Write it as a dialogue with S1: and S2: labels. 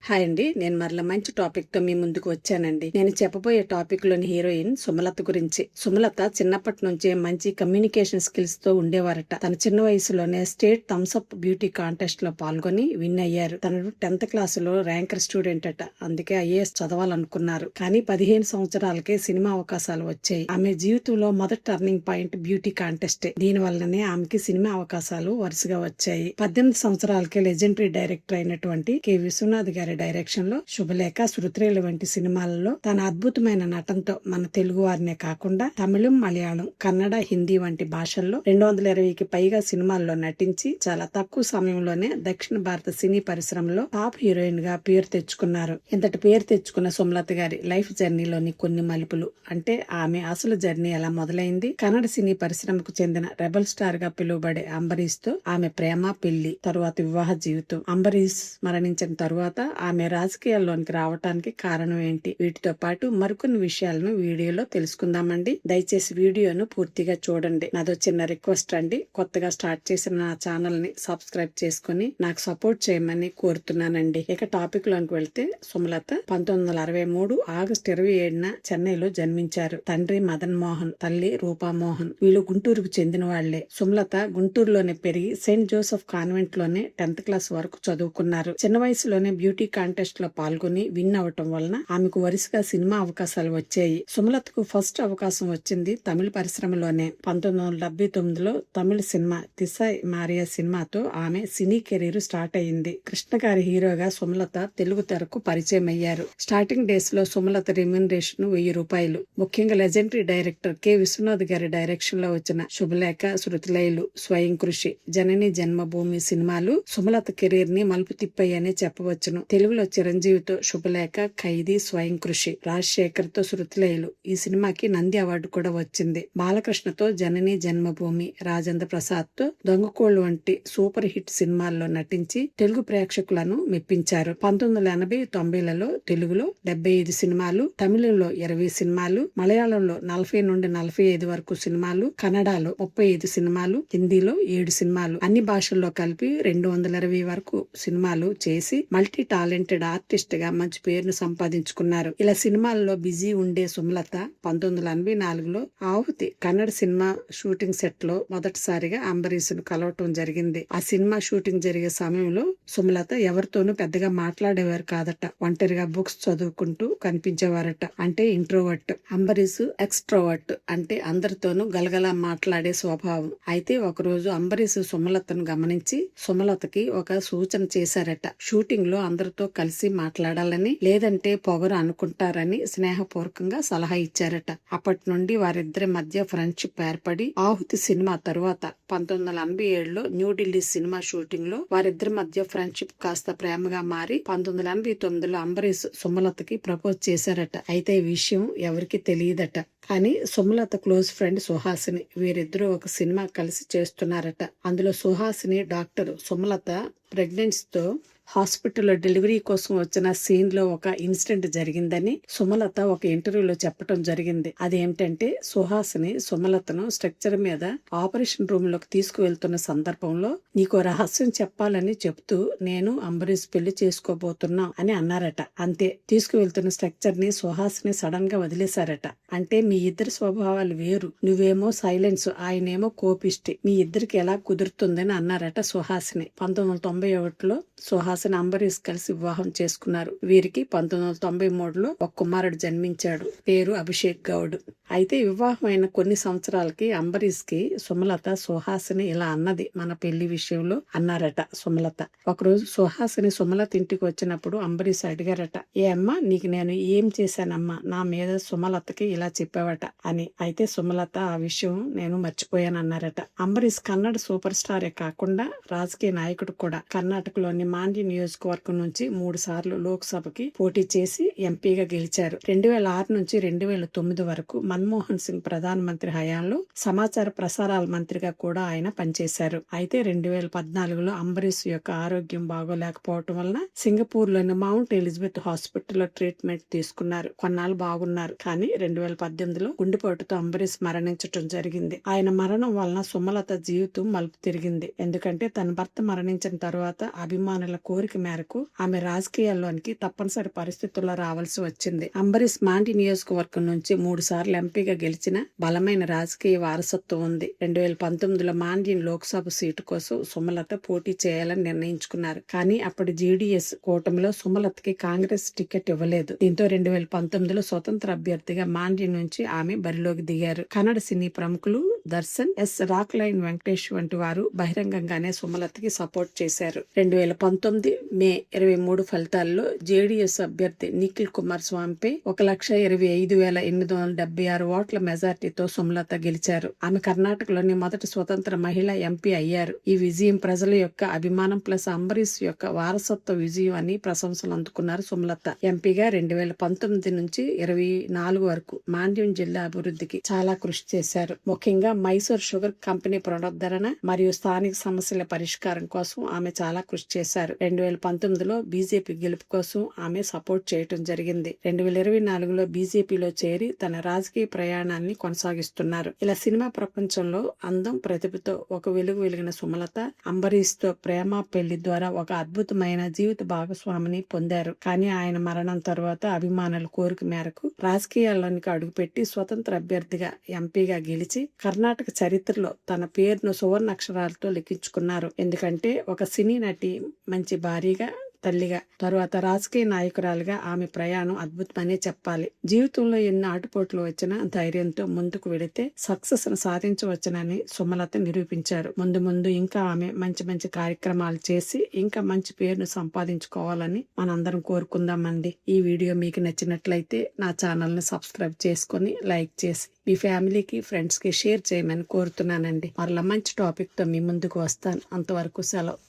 S1: Hi అండి, నేను మరల మంచి టాపిక్ తో మీ ముందుకు వచ్చానండి. నేను చెప్పబోయే టాపిక్ లోని హీరోయిన్ సుమలత గురించి. సుమలత చిన్నప్పటి నుంచే మంచి కమ్యూనికేషన్ స్కిల్స్ తో ఉండేవారట. తన చిన్న వయసులోనే state Thums Up beauty contest లో పాల్గొని విన్ అయ్యారు. తను 10th క్లాసులో ర్యాంకర్ స్టూడెంట్ అట. అందుకే ఐఏఎస్ చదవాలనుకున్నారు. కానీ 15 సంవత్సరాలకే సినిమా అవకాశాలు వచ్చాయి. ఆమె జీవితంలో మొదటి టర్నింగ్ పాయింట్ బ్యూటీ కాంటెస్టే. దీని వల్లనే ఆమెకి సినిమా అవకాశాలు వరుసగా వచ్చాయి. 18 సంవత్సరాలకే లెజెండరీ డైరెక్టర్ అయినటువంటి కె విశ్వనాథ్ గారి డైరెక్షన్ లో శుభలేఖ, శృతిరేలు వంటి సినిమాలలో తన అద్భుతమైన నటనతో మన తెలుగు వారినే కాకుండా తమిళం, మలయాళం, కన్నడ, హిందీ వంటి భాషల్లో 220కి పైగా సినిమాల్లో నటించి చాలా తక్కువ సమయంలోనే దక్షిణ భారత సినీ పరిశ్రమలో టాప్ హీరోయిన్ గా పేరు తెచ్చుకున్నారు. ఇంతటి పేరు తెచ్చుకున్న సుమలత గారి లైఫ్ జర్నీలోని కొన్ని మలుపులు, అంటే ఆమె అసలు జర్నీ ఎలా మొదలైంది, కన్నడ సినీ పరిశ్రమకు చెందిన రెబల్ స్టార్ గా పిలువబడే అంబరీష్ తో ఆమె ప్రేమ, పెళ్లి, తరువాత వివాహ జీవితం, అంబరీష్ మరణించిన తరువాత ఆమె రాజకీయాల్లోనికి రావటానికి కారణం ఏంటి, వీటితో పాటు మరికొన్ని విషయాలను వీడియోలో తెలుసుకుందామండి. దయచేసి వీడియోను పూర్తిగా చూడండి. నాదో చిన్న రిక్వెస్ట్ అండి, కొత్తగా స్టార్ట్ చేసిన నా ఛానల్ ని సబ్స్క్రైబ్ చేసుకుని నాకు సపోర్ట్ చేయమని కోరుతున్నానండి. ఇక టాపిక్ లోకి వెళ్తే, సుమలత 1963 ఆగస్టు 27న చెన్నైలో జన్మించారు. తండ్రి మదన్ మోహన్, తల్లి రూపామోహన్. వీళ్ళు గుంటూరుకు చెందిన వాళ్లే. సుమలత గుంటూరులోనే పెరిగి సెయింట్ జోసెఫ్ కాన్వెంట్ లోనే 10th క్లాస్ వరకు చదువుకున్నారు. చిన్న వయసులోనే బ్యూటీ కాంటెస్ట్ లో పాల్గొని విన్ అవటం వలన ఆమెకు వరుసగా సినిమా అవకాశాలు వచ్చాయి. సుమలతకు ఫస్ట్ అవకాశం వచ్చింది తమిళ పరిశ్రమలోనే. 1979లో తమిళ సినిమా తిసై మారియా సినిమాతో ఆమె సినీ కెరీర్ స్టార్ట్ అయింది. కృష్ణ గారి హీరోగా సుమలత తెలుగు తెరకు పరిచయం అయ్యారు. స్టార్టింగ్ డేస్ లో సుమలత రెమ్యూనరేషన్ 1000 రూపాయలు. ముఖ్యంగా లెజెండరీ డైరెక్టర్ కె విశ్వనాథ్ గారి డైరెక్షన్ లో వచ్చిన శుభలేఖ, శృతిలయలు, స్వయం కృషి, జనని జన్మభూమి సినిమాలు సుమలత కెరీర్ ని మలుపు తిప్పాయని చెప్పవచ్చును. తెలుగులో చిరంజీవితో శుభలేఖ, ఖైదీ, స్వయం కృషి, రాజశేఖర్ తో శృతిలయలు. ఈ సినిమాకి నంది అవార్డు కూడా వచ్చింది. బాలకృష్ణతో జనని జన్మభూమి, రాజేంద్ర ప్రసాద్ తో దొంగకోళ్ళు వంటి సూపర్ హిట్ సినిమాల్లో నటించి తెలుగు ప్రేక్షకులను మెప్పించారు. 1980-90లలో తెలుగులో 75 సినిమాలు, తమిళంలో 20 సినిమాలు, మలయాళంలో 40 నుండి 45 వరకు సినిమాలు, కన్నడలో 35 సినిమాలు, హిందీలో 7 సినిమాలు, అన్ని భాషల్లో కలిపి 220 వరకు సినిమాలు చేసి మల్టీ టాలెంటెడ్ ఆర్టిస్ట్ గా మంచి పేరును సంపాదించుకున్నారు. ఇలా సినిమాల్లో బిజీ ఉండే సుమలత 1984లో ఆహుతి కన్నడ సినిమా షూటింగ్ సెట్ లో మొదటిసారిగా అంబరీష్ ను కలవటం జరిగింది. ఆ సినిమా షూటింగ్ జరిగే సమయంలో సుమలత ఎవరితోనూ పెద్దగా మాట్లాడేవారు కాదట. ఒంటరిగా బుక్స్ చదువుకుంటూ కనిపించేవారట. అంటే ఇంట్రోవర్ట్. అంబరీష్ ఎక్స్ట్రోవర్ట్, అంటే అందరితోనూ గలగలా మాట్లాడే స్వభావం. అయితే ఒకరోజు అంబరీష్ సుమలతను గమనించి సుమలతకి ఒక సూచన చేశారట. షూటింగ్ లో అందరితో కలిసి మాట్లాడాలని, లేదంటే పొగరు అనుకుంటారని స్నేహపూర్వకంగా సలహా ఇచ్చారట. అప్పటి నుండి వారిద్దరి మధ్య ఫ్రెండ్షిప్ ఏర్పడి ఆహుతి సినిమా తరువాత 1987లో న్యూఢిల్లీ సినిమా షూటింగ్ లో వారిద్దరి మధ్య ఫ్రెండ్షిప్ కాస్త ప్రేమగా మారి 1989లో అంబరీష్ సుమలతకి ప్రపోజ్ చేశారట. అయితే ఈ విషయం ఎవరికి తెలియదట. కానీ సుమలత క్లోజ్ ఫ్రెండ్ సుహాసిని, వీరిద్దరూ ఒక సినిమా కలిసి చేస్తున్నారట. అందులో సుహాసిని డాక్టర్. సుమలత ప్రెగ్నెన్సీతో హాస్పిటల్లో డెలివరీ కోసం వచ్చిన సీన్ లో ఒక ఇన్సిడెంట్ జరిగిందని సుమలత ఒక ఇంటర్వ్యూలో చెప్పడం జరిగింది. అదేంటంటే, సుహాసిని సుమలతను స్ట్రక్చర్ మీద ఆపరేషన్ రూమ్ లోకి తీసుకువెళ్తున్న సందర్భంలో నీకో రహస్యం చెప్పాలని చెప్తూ నేను అంబరీష్ పెళ్లి చేసుకోబోతున్నాం అని అన్నారట. అంతే, తీసుకువెళ్తున్న స్ట్రక్చర్ ని సుహాసిని సడన్ గా వదిలేశారట. అంటే మీ ఇద్దరి స్వభావాలు వేరు, నువ్వేమో సైలెన్స్, ఆయనేమో కోపిష్టి, మీ ఇద్దరికి ఎలా కుదురుతుందని అన్నారట సుహాసిని. 1991లో సుహాసిని అంబరీష్ కలిసి వివాహం చేసుకున్నారు. వీరికి 1993లో ఒక కుమారుడు జన్మించాడు. పేరు అభిషేక్ గౌడ్. అయితే వివాహం అయిన కొన్ని సంవత్సరాలకి అంబరీష్ కి సుమలత సుహాసిని ఇలా అన్నది మన పెళ్లి విషయంలో అన్నారట సుమలత. ఒకరోజు సుహాసిని సుమలత ఇంటికి వచ్చినప్పుడు అంబరీష్ అడిగారట, ఏ అమ్మా, నీకు నేను ఏం చేశానమ్మా, నా మీద సుమలతకి ఇలా చెప్పావట అని. అయితే సుమలత, ఆ విషయం నేను మర్చిపోయానన్నారట. అంబరీష్ కన్నడ సూపర్ స్టారే కాకుండా రాజకీయ నాయకుడు కూడా. కర్ణాటకలోని మాండ్య నియోజకవర్గం నుంచి 3 సార్లు లోక్సభకి పోటీ చేసి ఎంపీగా గెలిచారు. 2006 నుంచి 2009 వరకు మన్మోహన్ సింగ్ ప్రధానమంత్రి హయాంలో సమాచార ప్రసారాల మంత్రిగా కూడా ఆయన పనిచేశారు. అయితే 2014లో అంబరీష్ యొక్క ఆరోగ్యం బాగోలేకపోవటం వలన సింగపూర్ లోని మౌంట్ ఎలిజబెత్ హాస్పిటల్లో ట్రీట్మెంట్ తీసుకున్నారు. కొన్నాళ్ళు బాగున్నారు. కానీ 2018లో గుండెపోటుతో అంబరీష్ మరణించటం జరిగింది. ఆయన మరణం వలన సుమలత జీవితం మలుపు తిరిగింది. ఎందుకంటే తన భర్త మరణించిన తర్వాత అభిమానుల కోరిక కోరిక మేరకు ఆమె రాజకీయాల్లోనికి తప్పనిసరి పరిస్థితుల్లో రావాల్సి వచ్చింది. అంబరీష్ మాండి నియోజకవర్గం నుంచి 3 సార్లు ఎంపీగా గెలిచిన బలమైన రాజకీయ వారసత్వం ఉంది. 2019లో మాండ్యం లోక్సభ సీటు కోసం సుమలత పోటీ చేయాలని నిర్ణయించుకున్నారు. కానీ అప్పటి జీడీఎస్ కూటమిలో సుమలతకి కాంగ్రెస్ టికెట్ ఇవ్వలేదు. దీంతో 2019లో స్వతంత్ర అభ్యర్థిగా మాండ్యం నుంచి ఆమె బరిలోకి దిగారు. కన్నడ సినీ ప్రముఖులు దర్శన్, రాక్లైన్ వెంకటేష్ వంటి వారు బహిరంగంగానే సుమలతకి సపోర్ట్ చేశారు. 2019 మే 23 ఫలితాల్లో జేడీఎస్ అభ్యర్థి నిఖిల్ కుమారస్వామిపై 1,25,876 ఓట్ల మెజార్టీతో సుమలత గెలిచారు. ఆమె కర్ణాటకలోని మొదటి స్వతంత్ర మహిళా ఎంపీ అయ్యారు. ఈ విజయం ప్రజల యొక్క అభిమానం ప్లస్ అంబరీష్ యొక్క వారసత్వ విజయం అని ప్రశంసలు అందుకున్నారు సుమలత. ఎంపీగా 2019 నుంచి 24 వరకు మాండ్యం జిల్లా అభివృద్ధికి చాలా కృషి చేశారు. ముఖ్యంగా మైసూర్ షుగర్ కంపెనీ పునరుద్ధరణ మరియు స్థానిక సమస్యల పరిష్కారం కోసం ఆమె చాలా కృషి చేశారు. 2019లో బీజేపీ గెలుపు కోసం ఆమె సపోర్ట్ చేయటం జరిగింది. 2024లో బీజేపీలో చేరి తన రాజకీయ ప్రయాణాన్ని కొనసాగిస్తున్నారు. ఇలా సినిమా ప్రపంచంలో అందం ప్రతిభతో ఒక వెలుగు వెలిగిన సుమలత అంబరీష్ తో ప్రేమ పెళ్లి ద్వారా ఒక అద్భుతమైన జీవిత భాగస్వామిని పొందారు. కానీ ఆయన మరణం తర్వాత అభిమానుల కోరిక మేరకు రాజకీయాల్లోనికి అడుగుపెట్టి స్వతంత్ర అభ్యర్థిగా ఎంపీగా గెలిచి కర్ణాటక చరిత్రలో తన పేరును సువర్ణ అక్షరాలతో లిఖించుకున్నారు. ఎందుకంటే ఒక సినీ నటి మంచి భార్యగా, తల్లిగా, తరువాత రాజకీయ నాయకురాలుగా ఆమె ప్రయాణం అద్భుతమనే చెప్పాలి. జీవితంలో ఎన్ని ఆటుపోట్లు వచ్చినా ధైర్యంతో ముందుకు వెళితే సక్సెస్ ను సాధించవచ్చునని సుమలత నిరూపించారు. ముందు ఇంకా ఆమె మంచి కార్యక్రమాలు చేసి ఇంకా మంచి పేరును సంపాదించుకోవాలని మనందరం కోరుకుందామండి. ఈ వీడియో మీకు నచ్చినట్లయితే నా ఛానల్ ని సబ్స్క్రైబ్ చేసుకొని లైక్ చేసి మీ ఫ్యామిలీకి, ఫ్రెండ్స్ కి షేర్ చేయమని కోరుతున్నానండి. మరలా మంచి టాపిక్ తో మీ ముందుకు వస్తాను. అంతవరకు సెలవు.